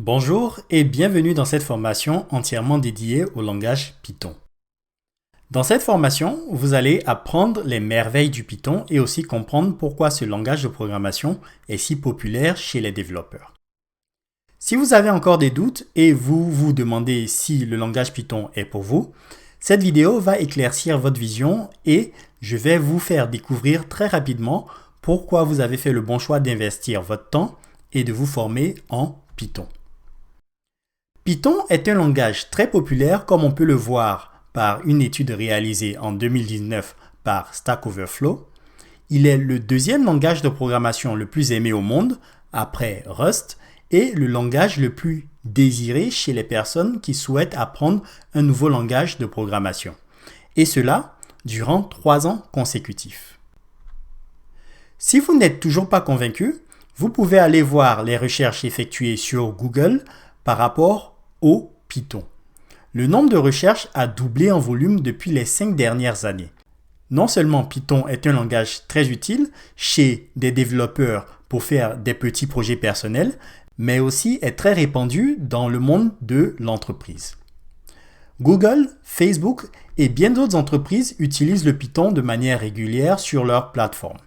Bonjour et bienvenue dans cette formation entièrement dédiée au langage Python. Dans cette formation, vous allez apprendre les merveilles du Python et aussi comprendre pourquoi ce langage de programmation est si populaire chez les développeurs. Si vous avez encore des doutes et vous vous demandez si le langage Python est pour vous, cette vidéo va éclaircir votre vision et je vais vous faire découvrir très rapidement pourquoi vous avez fait le bon choix d'investir votre temps et de vous former en Python. Python est un langage très populaire comme on peut le voir par une étude réalisée en 2019 par Stack Overflow. Il est le deuxième langage de programmation le plus aimé au monde après Rust et le langage le plus désiré chez les personnes qui souhaitent apprendre un nouveau langage de programmation. Et cela durant 3 ans consécutifs. Si vous n'êtes toujours pas convaincu, vous pouvez aller voir les recherches effectuées sur Google par rapport au Python. Le nombre de recherches a doublé en volume depuis les 5 dernières années. Non seulement Python est un langage très utile chez des développeurs pour faire des petits projets personnels, mais aussi est très répandu dans le monde de l'entreprise. Google, Facebook et bien d'autres entreprises utilisent le Python de manière régulière sur leur plateforme.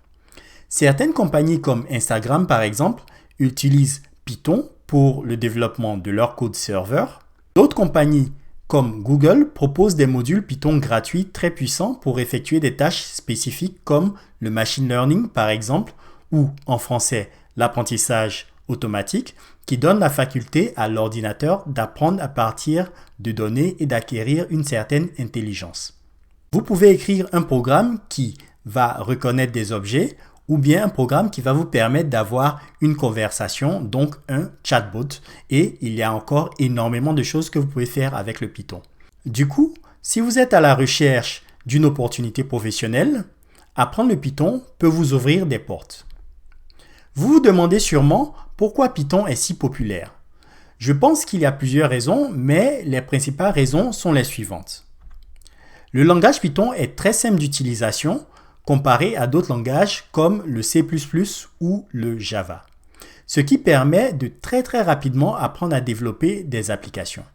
Certaines compagnies comme Instagram par exemple utilisent Python pour le développement de leur code serveur. D'autres compagnies comme Google proposent des modules Python gratuits très puissants pour effectuer des tâches spécifiques comme le machine learning par exemple ou en français l'apprentissage automatique qui donne la faculté à l'ordinateur d'apprendre à partir de données et d'acquérir une certaine intelligence. Vous pouvez écrire un programme qui va reconnaître des objets ou bien un programme qui va vous permettre d'avoir une conversation, donc un chatbot. Et il y a encore énormément de choses que vous pouvez faire avec le Python. Du coup, si vous êtes à la recherche d'une opportunité professionnelle, apprendre le Python peut vous ouvrir des portes. Vous vous demandez sûrement pourquoi Python est si populaire. Je pense qu'il y a plusieurs raisons, mais les principales raisons sont les suivantes. Le langage Python est très simple d'utilisation, comparé à d'autres langages comme le C++ ou le Java, ce qui permet de très rapidement apprendre à développer des applications.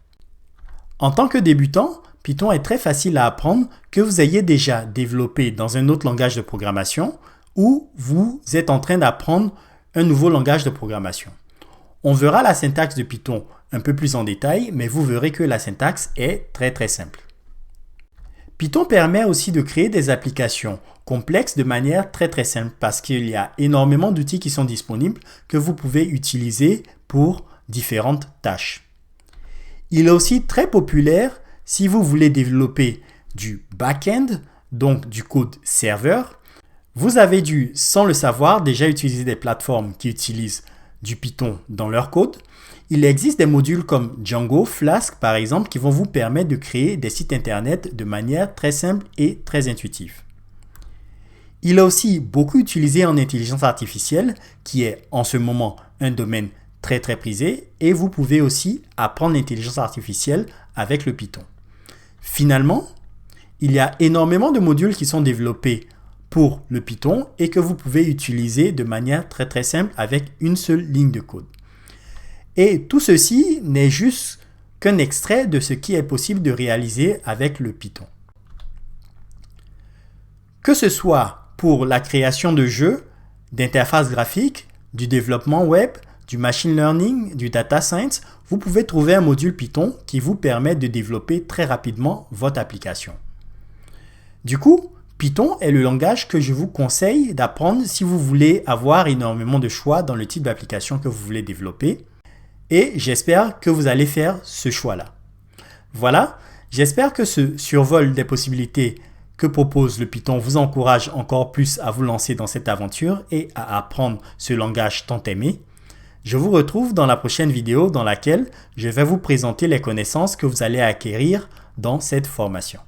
En tant que débutant, Python est très facile à apprendre que vous ayez déjà développé dans un autre langage de programmation ou vous êtes en train d'apprendre un nouveau langage de programmation. On verra la syntaxe de Python un peu plus en détail, mais vous verrez que la syntaxe est très simple. Python permet aussi de créer des applications complexes de manière très simple parce qu'il y a énormément d'outils qui sont disponibles que vous pouvez utiliser pour différentes tâches. Il est aussi très populaire si vous voulez développer du back-end, donc du code serveur. Vous avez dû, sans le savoir, déjà utiliser des plateformes qui utilisent du Python dans leur code. Il existe des modules comme Django, Flask par exemple qui vont vous permettre de créer des sites internet de manière très simple et très intuitive. Il est aussi beaucoup utilisé en intelligence artificielle qui est en ce moment un domaine très prisé et vous pouvez aussi apprendre l'intelligence artificielle avec le Python. Finalement, il y a énormément de modules qui sont développés pour le Python et que vous pouvez utiliser de manière très simple avec une seule ligne de code. Et tout ceci n'est juste qu'un extrait de ce qui est possible de réaliser avec le Python. Que ce soit pour la création de jeux, d'interfaces graphiques, du développement web, du machine learning, du data science, vous pouvez trouver un module Python qui vous permet de développer très rapidement votre application. Du coup, Python est le langage que je vous conseille d'apprendre si vous voulez avoir énormément de choix dans le type d'application que vous voulez développer. Et j'espère que vous allez faire ce choix-là. Voilà, j'espère que ce survol des possibilités que propose le Python vous encourage encore plus à vous lancer dans cette aventure et à apprendre ce langage tant aimé. Je vous retrouve dans la prochaine vidéo dans laquelle je vais vous présenter les connaissances que vous allez acquérir dans cette formation.